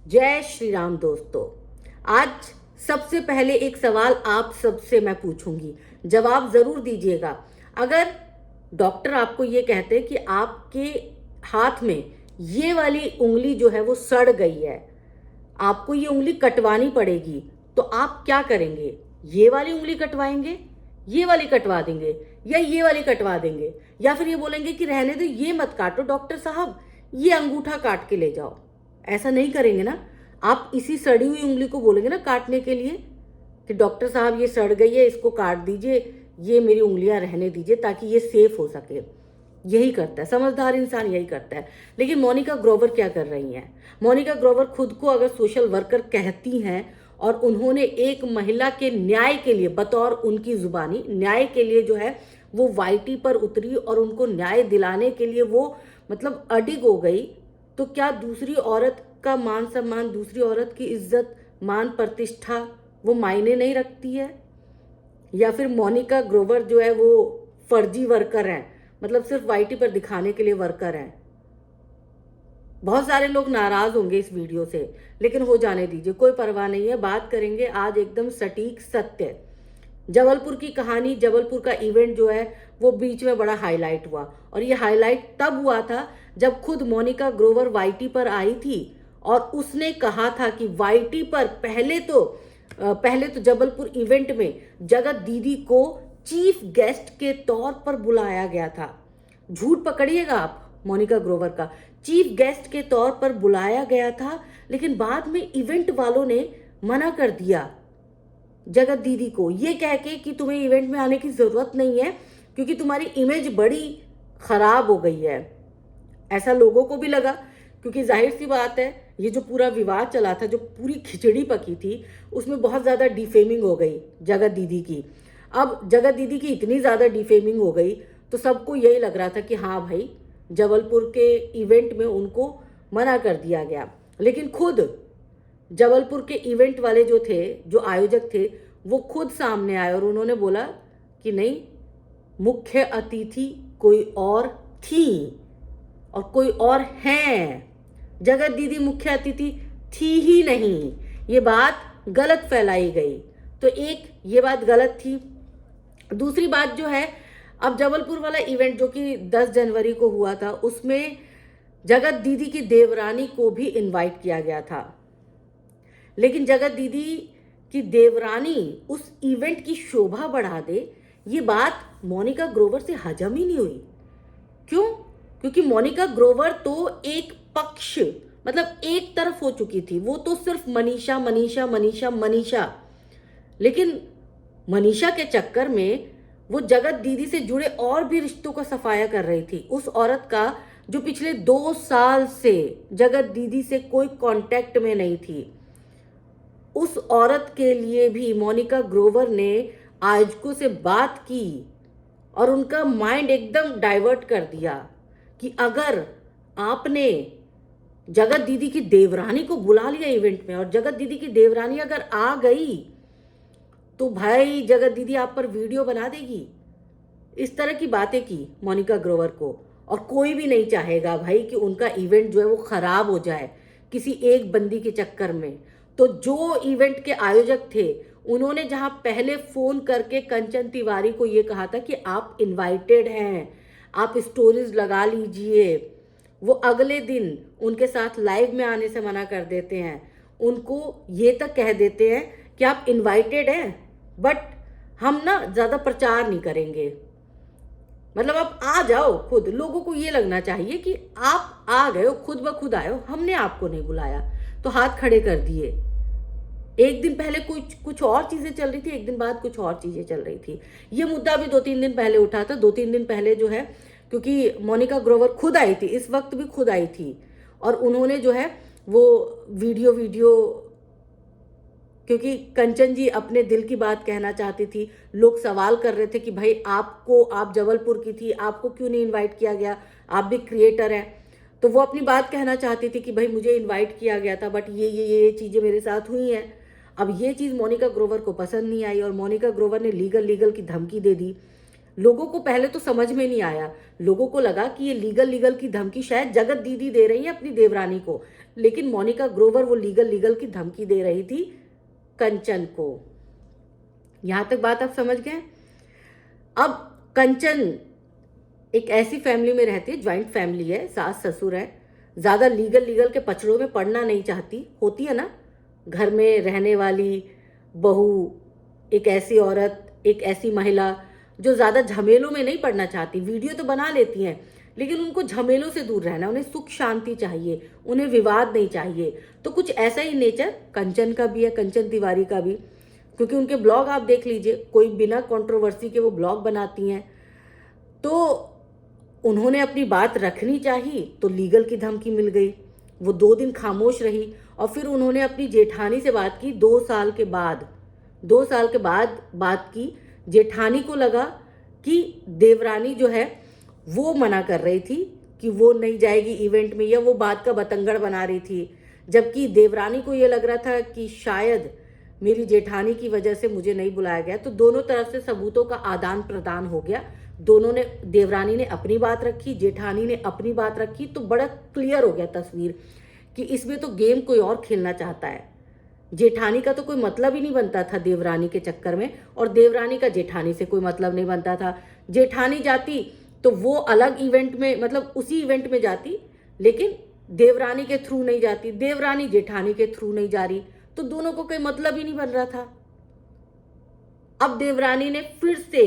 जय श्री राम दोस्तों। आज सबसे पहले एक सवाल आप सबसे मैं पूछूंगी, जवाब जरूर दीजिएगा। अगर डॉक्टर आपको ये कहते हैं कि आपके हाथ में ये वाली उंगली जो है वो सड़ गई है, आपको ये उंगली कटवानी पड़ेगी, तो आप क्या करेंगे? ये वाली उंगली कटवाएंगे, ये वाली कटवा देंगे, या ये वाली कटवा देंगे, या फिर ये बोलेंगे कि रहने दो, ये मत काटो डॉक्टर साहब, ये अंगूठा काट के ले जाओ? ऐसा नहीं करेंगे ना। आप इसी सड़ी हुई उंगली को बोलेंगे ना काटने के लिए कि डॉक्टर साहब ये सड़ गई है, इसको काट दीजिए, ये मेरी उंगलियां रहने दीजिए ताकि ये सेफ हो सके। यही करता है समझदार इंसान, यही करता है। लेकिन मोनिका ग्रोवर क्या कर रही हैं? मोनिका ग्रोवर खुद को अगर सोशल वर्कर कहती हैं और उन्होंने एक महिला के न्याय के लिए, बतौर उनकी जुबानी न्याय के लिए जो है वो वाईटी पर उतरी और उनको न्याय दिलाने के लिए वो मतलब अडिग हो गई, तो क्या दूसरी औरत का मान सम्मान, दूसरी औरत की इज्जत, मान प्रतिष्ठा वो मायने नहीं रखती है? या फिर मोनिका ग्रोवर जो है वो फर्जी वर्कर हैं, मतलब सिर्फ वाईटी पर दिखाने के लिए वर्कर हैं? बहुत सारे लोग नाराज होंगे इस वीडियो से, लेकिन हो जाने दीजिए, कोई परवाह नहीं है। बात करेंगे आज एकदम सटीक सत्य। जबलपुर की कहानी, जबलपुर का इवेंट जो है वो बीच में बड़ा हाईलाइट हुआ, और ये हाईलाइट तब हुआ था जब खुद मोनिका ग्रोवर वाईटी पर आई थी और उसने कहा था कि वाईटी पर पहले तो जबलपुर इवेंट में जगत दीदी को चीफ गेस्ट के तौर पर बुलाया गया था। झूठ पकड़िएगा आप, मोनिका ग्रोवर का चीफ गेस्ट के तौर पर बुलाया गया था, लेकिन बाद में इवेंट वालों ने मना कर दिया जगत दीदी को, ये कह के कि तुम्हें इवेंट में आने की जरूरत नहीं है क्योंकि तुम्हारी इमेज बड़ी खराब हो गई है। ऐसा लोगों को भी लगा, क्योंकि जाहिर सी बात है ये जो पूरा विवाद चला था, जो पूरी खिचड़ी पकी थी, उसमें बहुत ज्यादा डिफेमिंग हो गई जगत दीदी की। अब जगत दीदी की इतनी ज्यादा डिफेमिंग हो गई तो सबको यही लग रहा था कि हाँ भाई, जबलपुर के इवेंट में उनको मना कर दिया गया। लेकिन खुद जबलपुर के इवेंट वाले जो थे, जो आयोजक थे, वो खुद सामने आए और उन्होंने बोला कि नहीं, मुख्य अतिथि कोई और थी और कोई और हैं। जगत दीदी मुख्य अतिथि थी ही नहीं, ये बात गलत फैलाई गई। तो एक ये बात गलत थी। दूसरी बात जो है, अब जबलपुर वाला इवेंट जो कि 10 जनवरी को हुआ था, उसमें जगत दीदी की देवरानी को भी इनवाइट किया गया था, लेकिन जगत दीदी की देवरानी उस इवेंट की शोभा बढ़ा दे, ये बात मोनिका ग्रोवर से हजम ही नहीं हुई। क्यों? क्योंकि मोनिका ग्रोवर तो एक पक्ष, मतलब एक तरफ हो चुकी थी। वो तो सिर्फ मनीषा मनीषा मनीषा मनीषा, लेकिन मनीषा के चक्कर में वो जगत दीदी से जुड़े और भी रिश्तों का सफाया कर रही थी। उस औरत का जो पिछले 2 साल से जगत दीदी से कोई कांटेक्ट में नहीं थी, उस औरत के लिए भी मोनिका ग्रोवर ने आयोजकों से बात की और उनका माइंड एकदम डाइवर्ट कर दिया कि अगर आपने जगत दीदी की देवरानी को बुला लिया इवेंट में और जगत दीदी की देवरानी अगर आ गई तो भाई जगत दीदी आप पर वीडियो बना देगी। इस तरह की बातें की मोनिका ग्रोवर को, और कोई भी नहीं चाहेगा भाई कि उनका इवेंट जो है वो खराब हो जाए किसी एक बंदी के चक्कर में। तो जो इवेंट के आयोजक थे, उन्होंने जहां पहले फोन करके कंचन तिवारी को ये कहा था कि आप इनवाइटेड हैं, आप स्टोरीज लगा लीजिए, वो अगले दिन उनके साथ लाइव में आने से मना कर देते हैं। उनको ये तक कह देते हैं कि आप इनवाइटेड हैं, बट हम ना ज्यादा प्रचार नहीं करेंगे। मतलब आप आ जाओ, खुद लोगों को ये लगना चाहिए कि आप आ गए हो, खुद ब खुद आए हो, हमने आपको नहीं बुलाया। तो हाथ खड़े कर दिए। एक दिन पहले कुछ और चीजें चल रही थी, एक दिन बाद कुछ और चीजें चल रही थी। ये मुद्दा भी 2-3 दिन पहले उठा था। 2-3 दिन पहले जो है, क्योंकि मोनिका ग्रोवर खुद आई थी, इस वक्त भी खुद आई थी, और उन्होंने जो है वो वीडियो, क्योंकि कंचन जी अपने दिल की बात कहना चाहती थी। लोग सवाल कर रहे थे कि भाई आप जबलपुर की थी, आपको क्यों नहीं इनवाइट किया गया, आप भी क्रिएटर हैं। तो वो अपनी बात कहना चाहती थी कि भाई मुझे इनवाइट किया गया था, बट ये चीजें मेरे साथ हुई हैं। अब ये चीज मोनिका ग्रोवर को पसंद नहीं आई और मोनिका ग्रोवर ने लीगल की धमकी दे दी। लोगों को पहले तो समझ में नहीं आया, लोगों को लगा कि ये लीगल की धमकी शायद जगत दीदी दे रही है अपनी देवरानी को, लेकिन मोनिका ग्रोवर वो लीगल की धमकी दे रही थी कंचन को। यहां तक बात आप समझ गए। अब कंचन एक ऐसी फैमिली में रहती है, ज्वाइंट फैमिली है, सास ससुर है, ज्यादा लीगल के पचड़ों में पड़ना नहीं चाहती, होती है ना घर में रहने वाली बहू, एक ऐसी औरत, एक ऐसी महिला जो ज्यादा झमेलों में नहीं पड़ना चाहती। वीडियो तो बना लेती हैं लेकिन उनको झमेलों से दूर रहना, उन्हें सुख शांति चाहिए, उन्हें विवाद नहीं चाहिए। तो कुछ ऐसा ही नेचर कंचन का भी है, कंचन तिवारी का भी, क्योंकि उनके ब्लॉग आप देख लीजिए, कोई बिना कंट्रोवर्सी के वो ब्लॉग बनाती हैं। तो उन्होंने अपनी बात रखनी चाहिए तो लीगल की धमकी मिल गई, वो 2 दिन खामोश रही और फिर उन्होंने अपनी जेठानी से बात की 2 साल के बाद, 2 साल के बाद बात की। जेठानी को लगा कि देवरानी जो है वो मना कर रही थी कि वो नहीं जाएगी इवेंट में, या वो बात का बतंगड़ बना रही थी, जबकि देवरानी को ये लग रहा था कि शायद मेरी जेठानी की वजह से मुझे नहीं बुलाया गया। तो दोनों तरफ से सबूतों का आदान प्रदान हो गया, दोनों ने, देवरानी ने अपनी बात रखी, जेठानी ने अपनी बात रखी, तो बड़ा क्लियर हो गया तस्वीर कि इसमें तो गेम कोई और खेलना चाहता है। जेठानी का तो कोई मतलब ही नहीं बनता था देवरानी के चक्कर में, और देवरानी का जेठानी से कोई मतलब नहीं बनता था। जेठानी जाती तो वो अलग इवेंट में, मतलब उसी इवेंट में जाती, लेकिन देवरानी के थ्रू नहीं जाती, देवरानी जेठानी के थ्रू नहीं जा रही, तो दोनों को कोई मतलब ही नहीं बन रहा था। अब देवरानी ने फिर से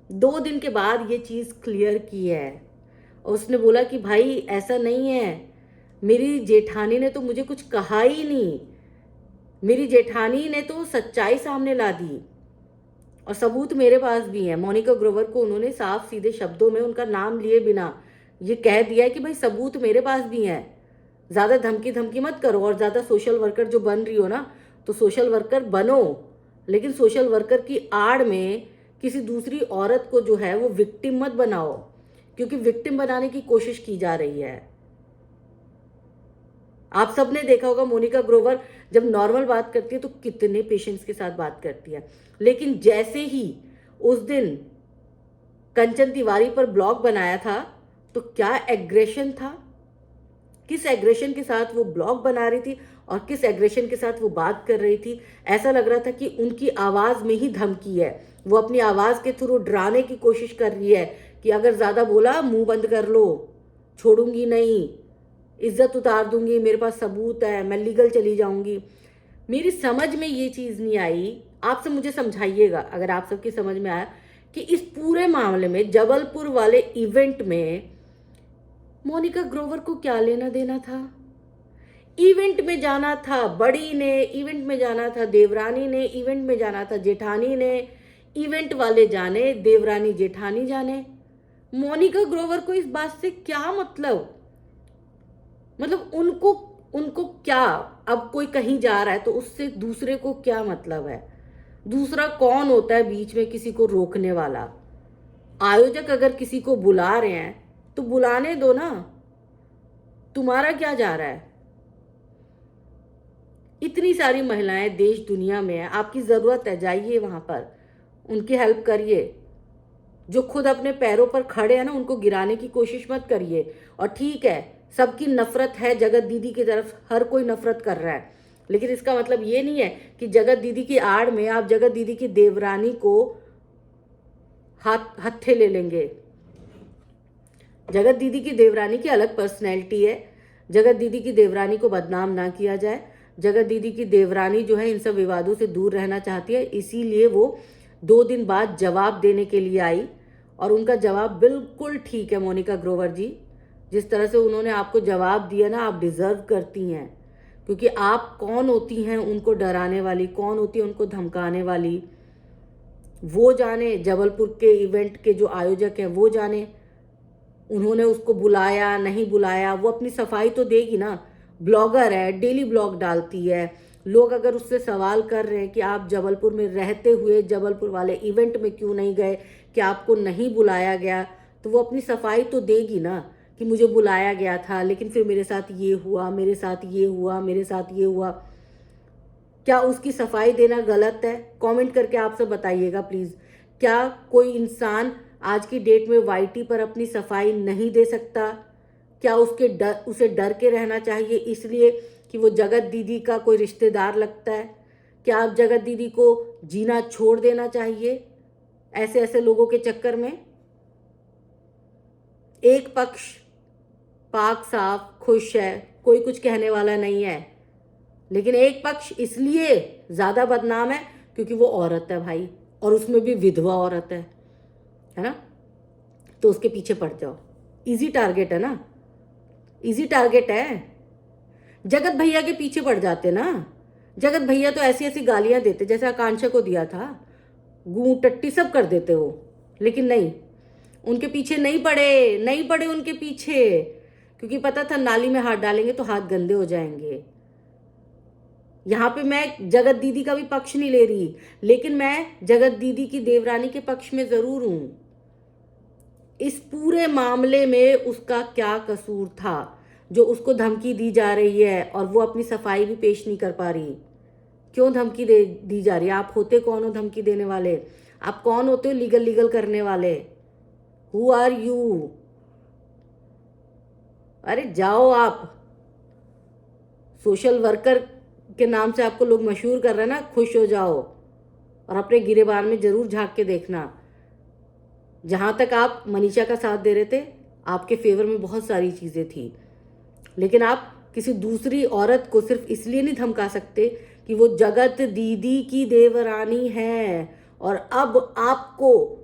2 दिन के बाद ये चीज क्लियर की है और उसने बोला कि भाई ऐसा नहीं है, मेरी जेठानी ने तो मुझे कुछ कहा ही नहीं, मेरी जेठानी ने तो सच्चाई सामने ला दी और सबूत मेरे पास भी है। मोनिका ग्रोवर को उन्होंने साफ सीधे शब्दों में, उनका नाम लिए बिना ये कह दिया है कि भाई सबूत मेरे पास भी है, ज्यादा धमकी मत करो, और ज्यादा सोशल वर्कर जो बन रही हो ना, तो सोशल वर्कर बनो, लेकिन सोशल वर्कर की आड़ में किसी दूसरी औरत को जो है वो विक्टिम मत बनाओ, क्योंकि विक्टिम बनाने की कोशिश की जा रही है। आप सबने देखा होगा मोनिका ग्रोवर जब नॉर्मल बात करती है तो कितने पेशेंस के साथ बात करती है, लेकिन जैसे ही उस दिन कंचन तिवारी पर ब्लॉग बनाया था तो क्या एग्रेशन था, किस एग्रेशन के साथ वो ब्लॉग बना रही थी और किस एग्रेशन के साथ वो बात कर रही थी। ऐसा लग रहा था कि उनकी आवाज में ही धमकी है, वो अपनी आवाज के थ्रू डराने की कोशिश कर रही है कि अगर ज्यादा बोला मुंह बंद कर लो, छोड़ूंगी नहीं, इज्जत उतार दूंगी, मेरे पास सबूत है, मैं लीगल चली जाऊंगी। मेरी समझ में ये चीज नहीं आई, आपसे मुझे समझाइएगा अगर आप सबकी समझ में आया कि इस पूरे मामले में जबलपुर वाले इवेंट में मोनिका ग्रोवर को क्या लेना देना था। इवेंट में जाना था बड़ी ने, इवेंट में जाना था देवरानी ने, इवेंट में जाना था जेठानी ने, इवेंट वाले जाने, देवरानी जेठानी जाने, मोनिका ग्रोवर को इस बात से क्या मतलब उनको क्या, अब कोई कहीं जा रहा है तो उससे दूसरे को क्या मतलब है, दूसरा कौन होता है बीच में किसी को रोकने वाला। आयोजक अगर किसी को बुला रहे हैं तो बुलाने दो ना, तुम्हारा क्या जा रहा है। इतनी सारी महिलाएं देश दुनिया में है, आपकी जरूरत है, जाइए वहां पर उनकी हेल्प करिए। जो खुद अपने पैरों पर खड़े हैं ना, उनको गिराने की कोशिश मत करिए। और ठीक है, सबकी नफरत है जगत दीदी की तरफ, हर कोई नफरत कर रहा है, लेकिन इसका मतलब ये नहीं है कि जगत दीदी की आड़ में आप जगत दीदी की देवरानी को हत्थे ले लेंगे। जगत दीदी की देवरानी की अलग पर्सनैलिटी है, जगत दीदी की देवरानी को बदनाम ना किया जाए। जगत दीदी की देवरानी जो है इन सब विवादों से दूर रहना चाहती है, इसीलिए वो 2 दिन बाद जवाब देने के लिए आई और उनका जवाब बिल्कुल ठीक है। मोनिका ग्रोवर जी, जिस तरह से उन्होंने आपको जवाब दिया ना, आप डिजर्व करती हैं, क्योंकि आप कौन होती हैं उनको डराने वाली, कौन होती है उनको धमकाने वाली, वो जाने। जबलपुर के इवेंट के जो आयोजक हैं वो जाने, उन्होंने उसको बुलाया नहीं बुलाया, वो अपनी सफाई तो देगी ना। ब्लॉगर है, डेली ब्लॉग डालती है, लोग अगर उससे सवाल कर रहे हैं कि आप जबलपुर में रहते हुए जबलपुर वाले इवेंट में क्यों नहीं गए, कि आपको नहीं बुलाया गया, तो वो अपनी सफाई तो देगी ना कि मुझे बुलाया गया था लेकिन फिर मेरे साथ ये हुआ, मेरे साथ ये हुआ, मेरे साथ ये हुआ। क्या उसकी सफाई देना गलत है? कमेंट करके आप सब बताइएगा प्लीज। क्या कोई इंसान आज की डेट में वाईटी पर अपनी सफाई नहीं दे सकता? क्या उसे डर के रहना चाहिए इसलिए कि वो जगत दीदी का कोई रिश्तेदार लगता है? क्या आप जगत दीदी को जीना छोड़ देना चाहिए ऐसे ऐसे लोगों के चक्कर में? एक पक्ष पाक साफ खुश है, कोई कुछ कहने वाला नहीं है, लेकिन एक पक्ष इसलिए ज्यादा बदनाम है क्योंकि वो औरत है भाई, और उसमें भी विधवा औरत है ना? तो उसके पीछे पड़ जाओ। इजी टारगेट है ना, इजी टारगेट है। जगत भैया के पीछे पड़ जाते ना। जगत भैया तो ऐसी ऐसी गालियां देते जैसे आकांक्षा को दिया था, गू टट्टी सब कर देते हो, लेकिन नहीं, उनके पीछे नहीं पड़े उनके पीछे, क्योंकि पता था नाली में हाथ डालेंगे तो हाथ गंदे हो जाएंगे। यहां पे मैं जगत दीदी का भी पक्ष नहीं ले रही, लेकिन मैं जगत दीदी की देवरानी के पक्ष में जरूर हूं। इस पूरे मामले में उसका क्या कसूर था जो उसको धमकी दी जा रही है और वो अपनी सफाई भी पेश नहीं कर पा रही? क्यों धमकी दी जा रही है? आप होते कौन हो धमकी देने वाले? आप कौन होते हो लीगल करने वाले? Who are you? अरे जाओ, आप सोशल वर्कर के नाम से आपको लोग मशहूर कर रहे हैं ना, खुश हो जाओ और अपने गिरेबान में जरूर झांक के देखना। जहां तक आप मनीषा का साथ दे रहे थे, आपके फेवर में बहुत सारी चीजें थी, लेकिन आप किसी दूसरी औरत को सिर्फ इसलिए नहीं धमका सकते कि वो जगत दीदी की देवरानी है। और अब आपको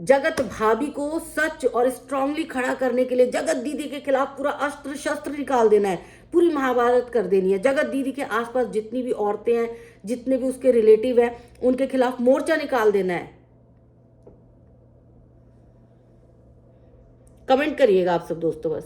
जगत भाभी को सच और स्ट्रांगली खड़ा करने के लिए जगत दीदी के खिलाफ पूरा अस्त्र शस्त्र निकाल देना है, पूरी महाभारत कर देनी है। जगत दीदी के आसपास जितनी भी औरतें हैं, जितने भी उसके रिलेटिव हैं, उनके खिलाफ मोर्चा निकाल देना है। कमेंट करिएगा आप सब दोस्तों बस।